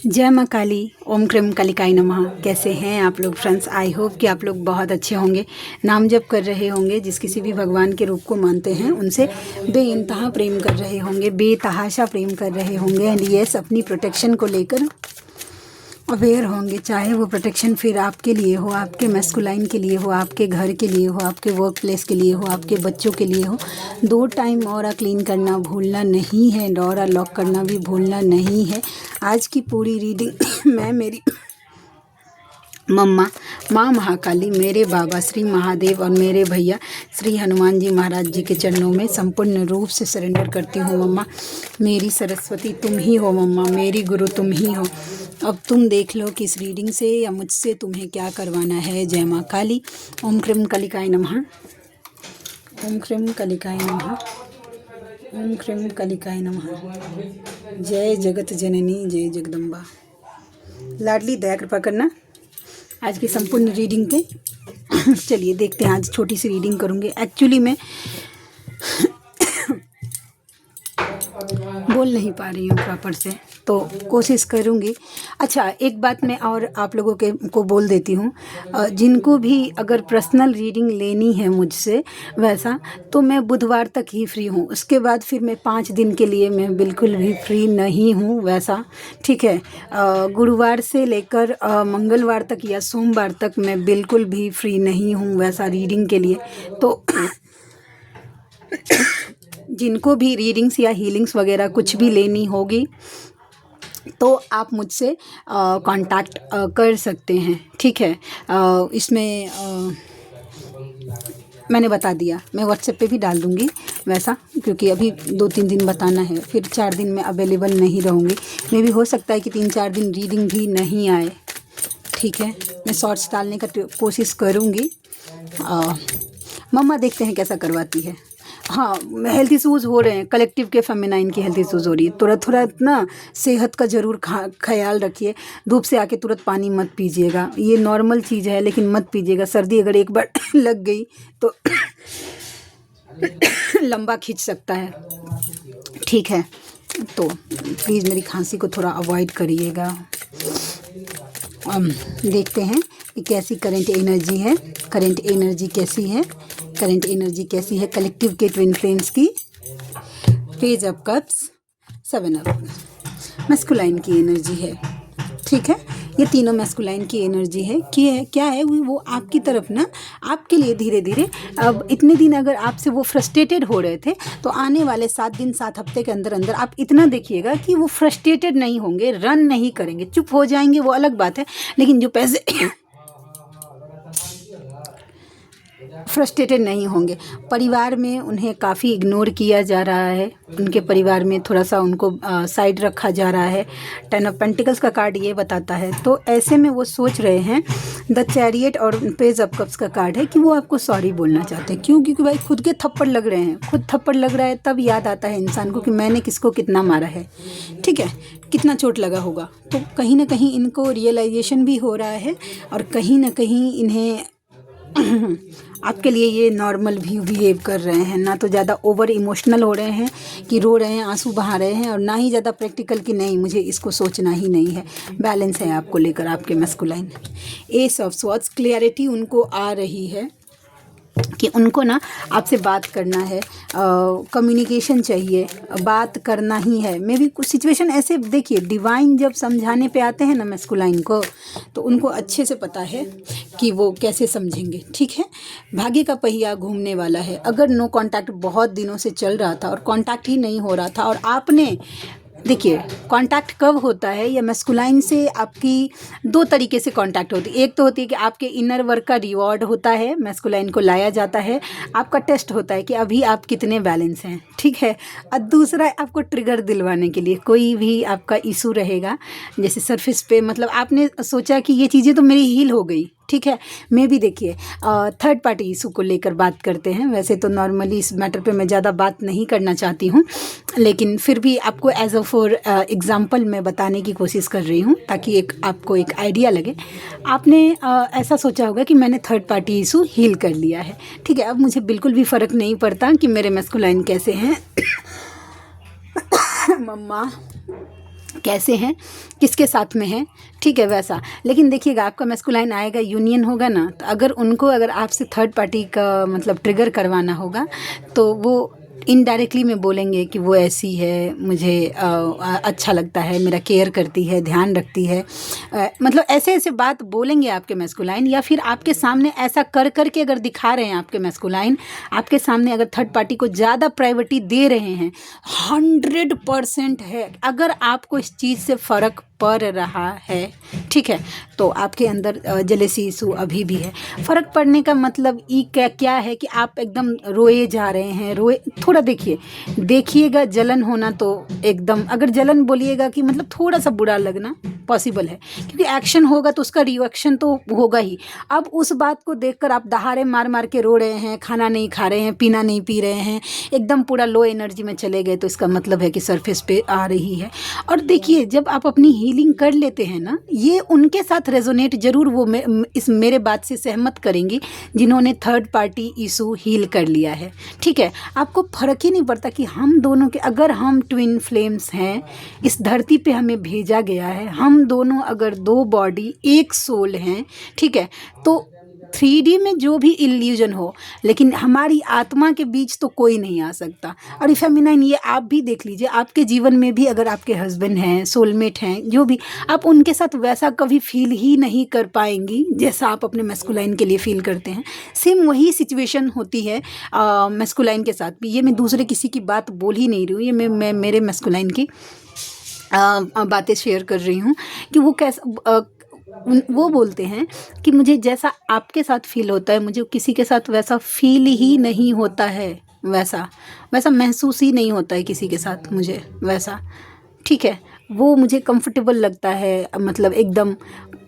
जय माँ काली। ओम क्रीम कालिकाय नमः। कैसे हैं आप लोग फ्रेंड्स? आई होप कि आप लोग बहुत अच्छे होंगे, नाम जप कर रहे होंगे, जिस किसी भी भगवान के रूप को मानते हैं उनसे बेइंतहा प्रेम कर रहे होंगे, बेतहाशा प्रेम कर रहे होंगे। एंड यस, अपनी प्रोटेक्शन को लेकर अवेयर होंगे, चाहे वो प्रोटेक्शन फिर आपके लिए हो, आपके मैस्कुलाइन के लिए हो, आपके घर के लिए हो, आपके वर्क प्लेस के लिए हो, आपके बच्चों के लिए हो। 2 टाइम ऑरा क्लीन करना भूलना नहीं है, एंड ऑरा लॉक करना भी भूलना नहीं है। आज की पूरी रीडिंग मैं मेरी मम्मा माँ महाकाली, मेरे बाबा श्री महादेव और मेरे भैया श्री हनुमान जी महाराज जी के चरणों में संपूर्ण रूप से सरेंडर करती हूँ। मम्मा मेरी सरस्वती तुम ही हो, मम्मा मेरी गुरु तुम ही हो। अब तुम देख लो कि इस रीडिंग से या मुझसे तुम्हें क्या करवाना है। जय माँ काली। ओम क्रीम कालिकाय नमः। ओम क्रीम कालिकाय नमः। ओम क्रीम कालिकाय नमः। जय जगत जननी, जय जगदम्बा। लाडली दया कृपा करना आज की संपूर्ण रीडिंग पे। चलिए देखते हैं, आज छोटी सी रीडिंग करूँगी। एक्चुअली मैं बोल नहीं पा रही हूँ प्रॉपर से, तो कोशिश करूँगी। अच्छा, एक बात मैं और आप लोगों को बोल देती हूँ, जिनको भी अगर पर्सनल रीडिंग लेनी है मुझसे वैसा, तो मैं बुधवार तक ही फ्री हूँ। उसके बाद फिर मैं 5 दिन के लिए मैं बिल्कुल भी फ्री नहीं हूँ वैसा, ठीक है। गुरुवार से लेकर मंगलवार तक या सोमवार तक मैं बिल्कुल भी फ्री नहीं हूँ वैसा रीडिंग के लिए। तो जिनको भी रीडिंग्स या हीलिंग्स वगैरह कुछ भी लेनी होगी तो आप मुझसे कांटेक्ट कर सकते हैं, ठीक है। इसमें मैंने बता दिया, मैं व्हाट्सएप पे भी डाल दूँगी वैसा, क्योंकि अभी 2-3 दिन बताना है, फिर 4 दिन में अवेलेबल नहीं रहूँगी। मे भी हो सकता है कि 3-4 दिन रीडिंग भी नहीं आए, ठीक है। मैं शॉर्ट्स डालने का कोशिश करूँगी। मम्मा देखते हैं कैसा करवाती है। हाँ, हेल्थ इशूज़ हो रहे हैं, कलेक्टिव के फेमिनाइन की हेल्थ इशूज़ हो रही है। थोड़ा थोड़ा ना सेहत का ज़रूर ख्याल रखिए। धूप से आके तुरंत पानी मत पीजिएगा, ये नॉर्मल चीज़ है, लेकिन मत पीजिएगा। सर्दी अगर एक बार लग गई तो लंबा खींच सकता है, ठीक है। तो प्लीज़ मेरी खांसी को थोड़ा अवॉइड करिएगा। देखते हैं कि कैसी करंट एनर्जी है, करंट एनर्जी कैसी है, करंट एनर्जी कैसी है कलेक्टिव के ट्विन फ्लेम्स की। Page of cups, 7 of masculine की एनर्जी है, ठीक है। ये तीनों मैस्कुलाइन की एनर्जी है कि क्या है वो आपकी तरफ ना, आपके लिए धीरे धीरे। अब इतने दिन अगर आपसे वो फ्रस्ट्रेटेड हो रहे थे, तो आने वाले 7 दिन 7 हफ्ते के अंदर अंदर आप इतना देखिएगा कि वो फ्रस्ट्रेटेड नहीं होंगे, रन नहीं करेंगे, चुप हो जाएंगे, वो अलग बात है। लेकिन जो पैसे फ्रस्ट्रेटेड नहीं होंगे। परिवार में उन्हें काफ़ी इग्नोर किया जा रहा है, उनके परिवार में थोड़ा सा उनको साइड रखा जा रहा है। 10 ऑफ पेंटिकल्स का कार्ड ये बताता है। तो ऐसे में वो सोच रहे हैं, द चैरियट और पेज ऑफ कप्स का कार्ड है कि वो आपको सॉरी बोलना चाहते हैं। क्यों? क्योंकि भाई खुद के थप्पड़ लग रहे हैं, खुद थप्पड़ लग रहा है तब याद आता है इंसान को कि मैंने किसको कितना मारा है, ठीक है, कितना चोट लगा होगा। तो कहीं ना कहीं इनको रियलाइजेशन भी हो रहा है, और कहीं ना कहीं इन्हें आपके लिए ये नॉर्मल भी बिहेव कर रहे हैं। ना तो ज़्यादा ओवर इमोशनल हो रहे हैं कि रो रहे हैं, आंसू बहा रहे हैं, और ना ही ज़्यादा प्रैक्टिकल कि नहीं मुझे इसको सोचना ही नहीं है। बैलेंस है आपको लेकर आपके masculine. S of swords, clarity उनको आ रही है कि उनको ना आपसे बात करना है, कम्युनिकेशन चाहिए, बात करना ही है। मे भी कुछ सिचुएशन ऐसे, देखिए डिवाइन जब समझाने पे आते हैं ना मैस्कुलाइन को, तो उनको अच्छे से पता है कि वो कैसे समझेंगे, ठीक है। भाग्य का पहिया घूमने वाला है। अगर नो कांटेक्ट बहुत दिनों से चल रहा था और कांटेक्ट ही नहीं हो रहा था, और आपने देखिए कांटेक्ट कब होता है, या मैस्कुलाइन से आपकी 2 तरीके से कांटेक्ट होती है। एक तो होती है कि आपके इनर वर्क का रिवॉर्ड होता है, मैस्कुलाइन को लाया जाता है, आपका टेस्ट होता है कि अभी आप कितने बैलेंस हैं, ठीक है। और दूसरा आपको ट्रिगर दिलवाने के लिए कोई भी आपका इशू रहेगा, जैसे सरफेस पे, मतलब आपने सोचा कि ये चीज़ें तो मेरी हील हो गई, ठीक है। मैं भी देखिए थर्ड पार्टी इशू को लेकर बात करते हैं। वैसे तो नॉर्मली इस मैटर पे मैं ज़्यादा बात नहीं करना चाहती हूँ, लेकिन फिर भी आपको एज अ फॉर एग्जांपल मैं बताने की कोशिश कर रही हूँ, ताकि आपको एक आइडिया लगे। आपने ऐसा सोचा होगा कि मैंने थर्ड पार्टी इशू हील कर लिया है, ठीक है। अब मुझे बिल्कुल भी फ़र्क नहीं पड़ता कि मेरे मैस्कुलाइन कैसे हैं। मम्मा कैसे हैं, किसके साथ में हैं, ठीक है वैसा। लेकिन देखिएगा आपका मैस्कुलाइन आएगा, यूनियन होगा ना, तो अगर आपसे थर्ड पार्टी का मतलब ट्रिगर करवाना होगा तो वो इनडायरेक्टली में बोलेंगे कि वो ऐसी है, मुझे अच्छा लगता है, मेरा केयर करती है, ध्यान रखती है, मतलब ऐसे ऐसे बात बोलेंगे आपके मैस्कुलाइन। या फिर आपके सामने ऐसा कर कर के अगर दिखा रहे हैं आपके मैस्कुलाइन, आपके सामने अगर थर्ड पार्टी को ज़्यादा प्रायोरिटी दे रहे हैं, 100% है। अगर आपको इस चीज़ से फ़र्क पड़ रहा है, ठीक है, तो आपके अंदर जेलेसी इशू अभी भी है। फ़र्क पड़ने का मतलब ये क्या है कि आप एकदम रोए जा रहे हैं, थोड़ा देखिएगा जलन होना तो एकदम, अगर जलन बोलिएगा कि मतलब थोड़ा सा बुरा लगना पॉसिबल है, क्योंकि एक्शन होगा तो उसका रिएक्शन तो होगा ही। अब उस बात को देखकर आप दहाड़े मार मार के रो रहे हैं, खाना नहीं खा रहे हैं, पीना नहीं पी रहे हैं, एकदम पूरा लो एनर्जी में चले गए, तो इसका मतलब है कि सरफेस पे आ रही है। और देखिए जब आप अपनी हीलिंग कर लेते हैं ना, ये उनके साथ रेजोनेट जरूर, वो इस मेरे बात से सहमत करेंगी जिन्होंने थर्ड पार्टी इशू हील कर लिया है, ठीक है। आपको फ़र्क ही नहीं पड़ता कि हम दोनों के, अगर हम ट्विन फ्लेम्स हैं, इस धरती पे हमें भेजा गया है, हम दोनों अगर दो बॉडी एक सोल हैं, ठीक है, तो 3D में जो भी इल्यूजन हो, लेकिन हमारी आत्मा के बीच तो कोई नहीं आ सकता। और ये फेमिनाइन, ये आप भी देख लीजिए, आपके जीवन में भी अगर आपके हस्बैंड हैं, सोलमेट हैं, जो भी, आप उनके साथ वैसा कभी फील ही नहीं कर पाएंगी जैसा आप अपने मैस्कुलाइन के लिए फील करते हैं। सेम वही सिचुएशन होती है मैस्कुलाइन के साथ भी। ये मैं दूसरे किसी की बात बोल ही नहीं रही हूँ, ये मैं मेरे मैस्कुलाइन की बातें शेयर कर रही हूँ कि वो कैसा, वो बोलते हैं कि मुझे जैसा आपके साथ फील होता है, मुझे किसी के साथ वैसा फील ही नहीं होता है, वैसा वैसा महसूस ही नहीं होता है किसी के साथ मुझे वैसा, ठीक है। वो मुझे कंफर्टेबल लगता है, मतलब एकदम।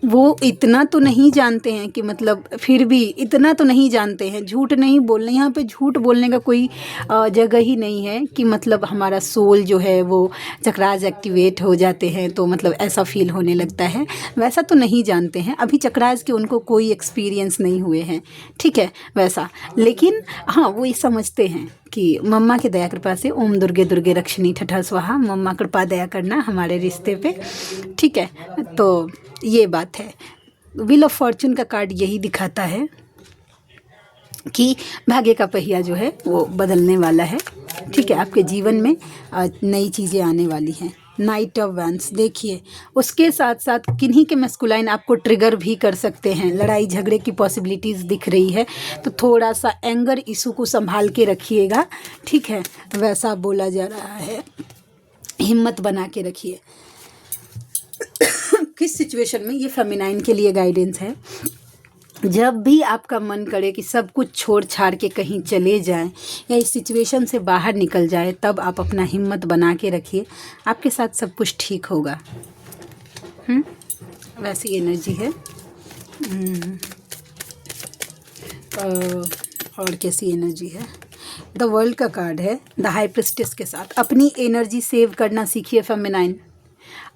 वो इतना तो नहीं जानते हैं कि मतलब, फिर भी इतना तो नहीं जानते हैं, झूठ नहीं बोलना, यहाँ पे झूठ बोलने का कोई जगह ही नहीं है कि मतलब हमारा सोल जो है वो चक्रास एक्टिवेट हो जाते हैं तो मतलब ऐसा फील होने लगता है, वैसा तो नहीं जानते हैं। अभी चक्रास के उनको कोई एक्सपीरियंस नहीं हुए हैं, ठीक है वैसा। लेकिन हाँ, वो ये समझते हैं कि मम्मा की दया कृपा से, ओम दुर्गे दुर्गे रक्षिणी ठठा स्वाहा, मम्मा कृपा दया करना हमारे रिश्ते पे, ठीक है। तो ये बात है। व्हील ऑफ फॉर्चून का कार्ड यही दिखाता है कि भाग्य का पहिया जो है वो बदलने वाला है, ठीक है। आपके जीवन में नई चीज़ें आने वाली हैं। नाइट ऑफ वैंड्स देखिए, उसके साथ साथ किन्हीं के मैस्कुलाइन आपको ट्रिगर भी कर सकते हैं, लड़ाई झगड़े की पॉसिबिलिटीज़ दिख रही है, तो थोड़ा सा एंगर इशू को संभाल के रखिएगा, ठीक है, वैसा बोला जा रहा है। हिम्मत बना के रखिए। किस सिचुएशन में, ये फेमिनाइन के लिए गाइडेंस है। जब भी आपका मन करे कि सब कुछ छोड़ छाड़ के कहीं चले जाएं या इस सिचुएशन से बाहर निकल जाए, तब आप अपना हिम्मत बना के रखिए, आपके साथ सब कुछ ठीक होगा। वैसी एनर्जी है। और कैसी एनर्जी है? द वर्ल्ड का कार्ड है, द हाई प्रिस्टेस के साथ। अपनी एनर्जी सेव करना सीखिए फेमिनाइन,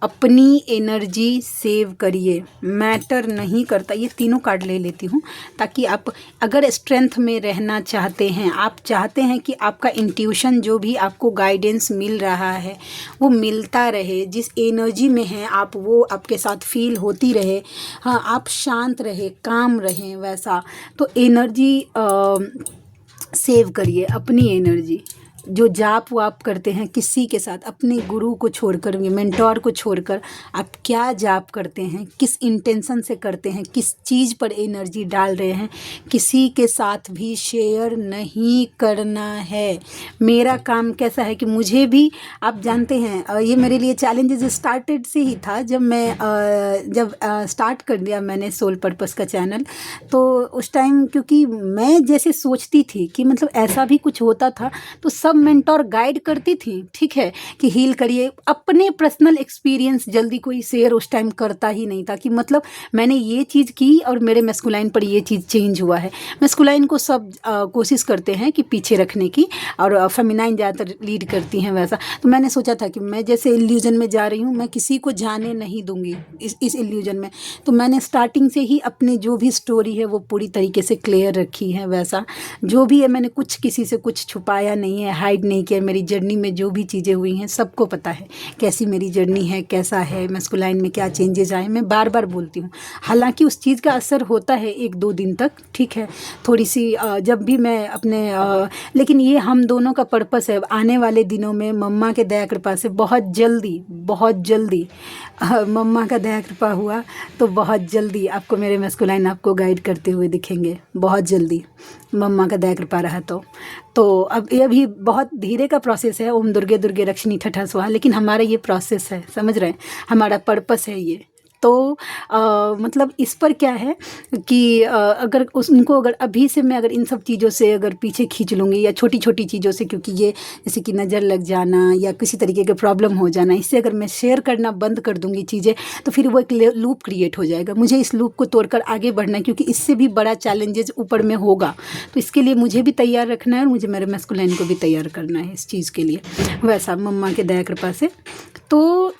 अपनी एनर्जी सेव करिए, मैटर नहीं करता। ये तीनों कार्ड ले लेती हूँ ताकि आप अगर स्ट्रेंथ में रहना चाहते हैं, आप चाहते हैं कि आपका इंट्यूशन जो भी आपको गाइडेंस मिल रहा है वो मिलता रहे, जिस एनर्जी में हैं आप वो आपके साथ फील होती रहे, हाँ, आप शांत रहे, काम रहें वैसा। तो एनर्जी सेव करिए, अपनी एनर्जी। जो जाप वाप करते हैं किसी के साथ, अपने गुरु को छोड़कर, मेंटोर को छोड़कर, आप क्या जाप करते हैं, किस इंटेंशन से करते हैं, किस चीज़ पर एनर्जी डाल रहे हैं, किसी के साथ भी शेयर नहीं करना है। मेरा काम कैसा है कि मुझे भी, आप जानते हैं, ये मेरे लिए चैलेंजेस स्टार्टेड से ही था। जब स्टार्ट कर दिया मैंने सोल पर्पस का चैनल, तो उस टाइम क्योंकि मैं जैसे सोचती थी कि मतलब ऐसा भी कुछ होता था, तो सब मेंटोर गाइड करती थी, ठीक है, कि हील करिए। अपने पर्सनल एक्सपीरियंस जल्दी कोई शेयर उस टाइम करता ही नहीं था कि मतलब मैंने ये चीज़ की और मेरे मैस्कुलाइन पर ये चीज़ चेंज हुआ है। मैस्कुलाइन को सब कोशिश करते हैं कि पीछे रखने की, और फेमिनाइन ज़्यादातर लीड करती हैं वैसा। तो मैंने सोचा था कि मैं जैसे इल्यूजन में जा रही हूँ, मैं किसी को जाने नहीं दूंगी इस इल्यूजन में। तो मैंने स्टार्टिंग से ही अपनी जो भी स्टोरी है वो पूरी तरीके से क्लियर रखी है वैसा। जो भी है, मैंने कुछ किसी से कुछ छुपाया नहीं है, हाइड नहीं किया। मेरी जर्नी में जो भी चीज़ें हुई हैं सबको पता है कैसी मेरी जर्नी है, कैसा है मैस्कुलाइन में क्या चेंजेस आए। मैं बार बार बोलती हूँ, हालांकि उस चीज़ का असर होता है 1-2 दिन तक, ठीक है, थोड़ी सी जब भी मैं अपने लेकिन ये हम दोनों का पर्पस है। आने वाले दिनों में मम्मा के दया कृपा से बहुत जल्दी मम्मा का दया कृपा हुआ तो बहुत जल्दी आपको मेरे मैस्कुलाइन आपको गाइड करते हुए दिखेंगे, बहुत जल्दी मम्मा का दया कृपा रहा तो अब ये अभी बहुत धीरे का प्रोसेस है। ओम दुर्गे दुर्गे रक्षिणी ठठा स्वाहा, लेकिन हमारा ये प्रोसेस है, समझ रहे हैं, हमारा पर्पस है ये। तो मतलब इस पर क्या है कि अगर उनको अगर अभी से मैं अगर इन सब चीज़ों से अगर पीछे खींच लूँगी या छोटी छोटी चीज़ों से, क्योंकि ये जैसे कि नज़र लग जाना या किसी तरीके के प्रॉब्लम हो जाना, इससे अगर मैं शेयर करना बंद कर दूँगी चीज़ें तो फिर वो एक लूप क्रिएट हो जाएगा। मुझे इस लूप को तोड़कर आगे बढ़ना है, क्योंकि इससे भी बड़ा चैलेंजेस ऊपर में होगा। तो इसके लिए मुझे भी तैयार रखना है और मुझे मेरे मैस्कुलाइन को भी तैयार करना है इस चीज़ के लिए, वैसा मम्मा के दया कृपा से। तो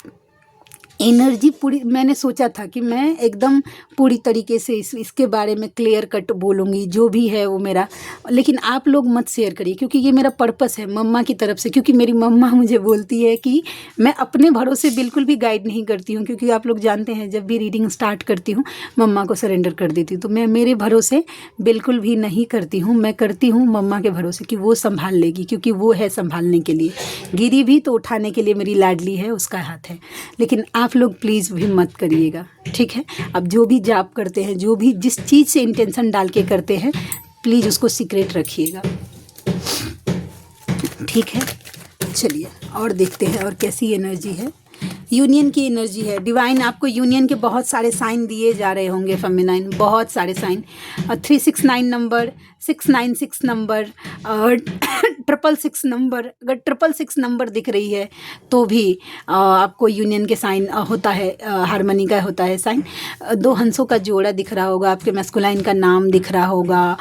एनर्जी पूरी, मैंने सोचा था कि मैं एकदम पूरी तरीके से इसके बारे में क्लियर कट बोलूँगी जो भी है वो मेरा, लेकिन आप लोग मत शेयर करिए, क्योंकि ये मेरा पर्पस है मम्मा की तरफ से। क्योंकि मेरी मम्मा मुझे बोलती है कि मैं अपने भरोसे बिल्कुल भी गाइड नहीं करती हूँ, क्योंकि आप लोग जानते हैं जब भी रीडिंग स्टार्ट करती हूँ मम्मा को सरेंडर कर देती हूँ। तो मैं मेरे भरोसे बिल्कुल भी नहीं करती हूँ, मैं करती हूँ मम्मा के भरोसे कि वो संभाल लेगी, क्योंकि वो है संभालने के लिए। गिरी भी तो उठाने के लिए मेरी लाडली है, उसका हाथ है। लेकिन आप लोग प्लीज़ भी मत करिएगा, ठीक है। अब जो भी जाप करते हैं, जो भी जिस चीज़ से इंटेंशन डाल के करते हैं, प्लीज़ उसको सीक्रेट रखिएगा, ठीक है। चलिए और देखते हैं और कैसी एनर्जी है। यूनियन की एनर्जी है। डिवाइन आपको यूनियन के बहुत सारे साइन दिए जा रहे होंगे फेमिनाइन, बहुत सारे साइन। 369 नंबर, 696 नंबर और 666 नंबर, अगर 666 नंबर दिख रही है तो भी आपको यूनियन के साइन होता है, हारमोनी का होता है साइन। 2 हंसों का जोड़ा दिख रहा होगा, आपके मैस्कुलाइन का नाम दिख रहा होगा।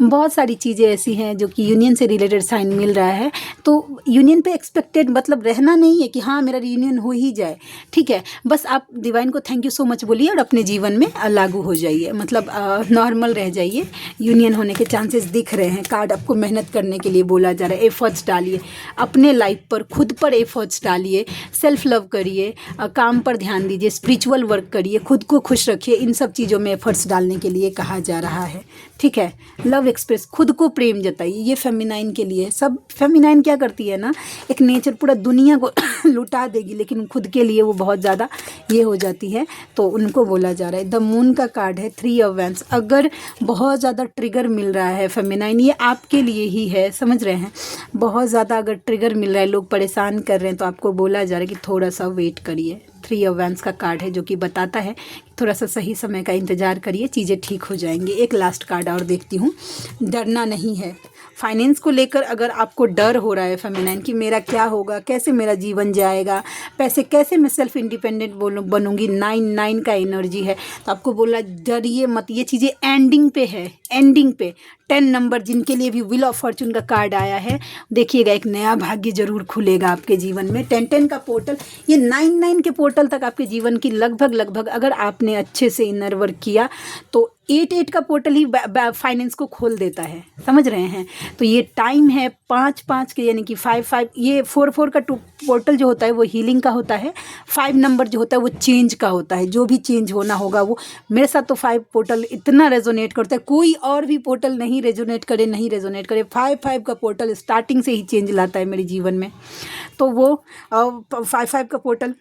बहुत सारी चीज़ें ऐसी हैं जो कि यूनियन से रिलेटेड साइन मिल रहा है। तो यूनियन पे एक्सपेक्टेड मतलब रहना नहीं है कि हाँ मेरा यूनियन हो ही जाए, ठीक है। बस आप डिवाइन को थैंक यू सो मच बोलिए और अपने जीवन में लागू हो जाइए, मतलब नॉर्मल रह जाइए। यूनियन होने के चांसेस दिख रहे हैं। कार्ड आपको मेहनत करने के लिए बोला जा रहा है, एफर्ट्स डालिए अपने लाइफ पर, खुद पर एफर्ट्स डालिए, सेल्फ लव करिए, काम पर ध्यान दीजिए, स्पिरिचुअल वर्क करिए, खुद को खुश रखिए। इन सब चीज़ों में एफर्ट्स डालने के लिए कहा जा रहा है, ठीक है। लव एक्सप्रेस, खुद को प्रेम जताइए, ये फेमिनाइन के लिए। सब फेमिनाइन क्या करती है ना, एक नेचर पूरा दुनिया को लुटा देगी, लेकिन खुद के लिए वो बहुत ज़्यादा ये हो जाती है, तो उनको बोला जा रहा है। द मून का कार्ड है, 3 ऑफ वैंड्स। अगर बहुत ज़्यादा ट्रिगर मिल रहा है फेमिनाइन, ये आपके लिए ही है, समझ रहे हैं। बहुत ज़्यादा अगर ट्रिगर मिल रहा है, लोग परेशान कर रहे हैं, तो आपको बोला जा रहा है कि थोड़ा सा वेट करिए। 3 ऑफ वैंड्स का कार्ड है जो कि बताता है थोड़ा सा सही समय का इंतज़ार करिए, चीज़ें ठीक हो जाएंगी। एक लास्ट कार्ड और देखती हूँ। डरना नहीं है। फाइनेंस को लेकर अगर आपको डर हो रहा है फेमिनाइन कि मेरा क्या होगा, कैसे मेरा जीवन जाएगा, पैसे कैसे मैं सेल्फ इंडिपेंडेंट बनूंगी, 9 का एनर्जी है, तो आपको बोला डरिए मत, ये चीज़ें एंडिंग पे है, एंडिंग पे। 10 नंबर जिनके लिए भी व्हील ऑफ फॉर्चून का कार्ड आया है, देखिएगा एक नया भाग्य जरूर खुलेगा आपके जीवन में। 10 का पोर्टल, ये 9 के पोर्टल तक आपके जीवन की लगभग अगर आपने अच्छे से इनर वर्क किया तो 8 का पोर्टल ही फाइनेंस को खोल देता है, समझ रहे हैं। तो ये टाइम है 5 के, यानी कि 5, ये 4 का पोर्टल जो होता है वो हीलिंग का होता है। 5 नंबर जो होता है वो चेंज का होता है, जो भी चेंज होना होगा वो। मेरे साथ तो 5 पोर्टल इतना रेजोनेट करता है, कोई और भी पोर्टल नहीं रेजोनेट करे। 5 का पोर्टल स्टार्टिंग से ही चेंज लाता है मेरे जीवन में। तो वो 5 का पोर्टल,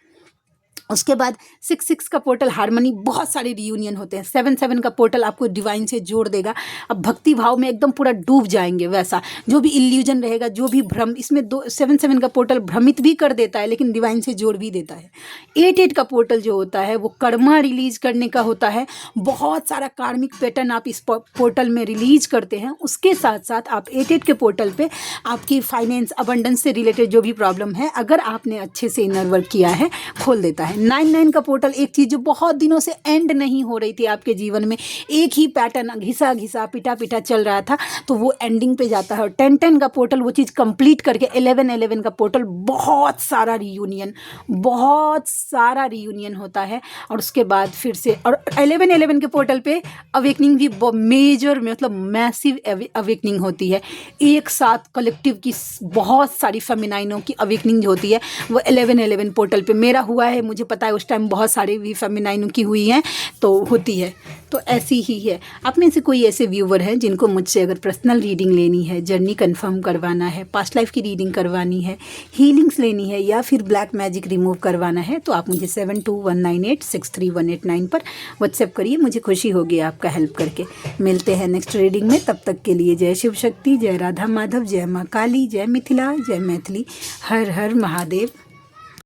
उसके बाद 6 का पोर्टल हारमोनी, बहुत सारे रियूनियन होते हैं। 7 का पोर्टल आपको डिवाइन से जोड़ देगा। अब भक्ति भाव में एकदम पूरा डूब जाएंगे, वैसा जो भी इल्यूजन रहेगा, जो भी भ्रम, इसमें 7 का पोर्टल भ्रमित भी कर देता है लेकिन डिवाइन से जोड़ भी देता है। 8 का पोर्टल जो होता है वो कर्मा रिलीज करने का होता है। बहुत सारा कार्मिक पैटर्न आप इस पोर्टल में रिलीज करते हैं। उसके साथ साथ आप 8 के पोर्टल पे आपकी फाइनेंस अबंडेंस से रिलेटेड जो भी प्रॉब्लम है, अगर आपने अच्छे से इनर वर्क किया है, खोल देता है। है। 9 का पोर्टल एक चीज़ जो बहुत दिनों से एंड नहीं हो रही थी आपके जीवन में, एक ही पैटर्न घिसा घिसा पिटा पिटा चल रहा था, तो वो एंडिंग पे जाता है। और 10 का पोर्टल वो चीज़ कंप्लीट करके 11 का पोर्टल बहुत सारा रियूनियन होता है। और उसके बाद फिर से और 11 के पोर्टल पे अवेकनिंग भी मेजर मतलब मैसिव अवेकनिंग होती है। एक साथ कलेक्टिव की बहुत सारी फेमिनाइनों की अवेकनिंग जो होती है वो 11 पोर्टल पे मेरा हुआ है। मुझे पता है उस टाइम बहुत सारी भी फेमिनाइनों की हुई हैं, तो होती है। तो ऐसी ही है। आप में से कोई ऐसे व्यूवर हैं जिनको मुझसे अगर पर्सनल रीडिंग लेनी है, जर्नी कंफर्म करवाना है, पास्ट लाइफ की रीडिंग करवानी है, हीलिंग्स लेनी है या फिर ब्लैक मैजिक रिमूव करवाना है, तो आप मुझे 7219863189 पर व्हाट्सएप करिए। मुझे खुशी होगी आपका हेल्प करके। मिलते हैं नेक्स्ट रीडिंग में, तब तक के लिए जय शिव शक्ति, जय राधा माधव, जय माँ काली, जय मिथिला, जय मैथिली, हर हर महादेव।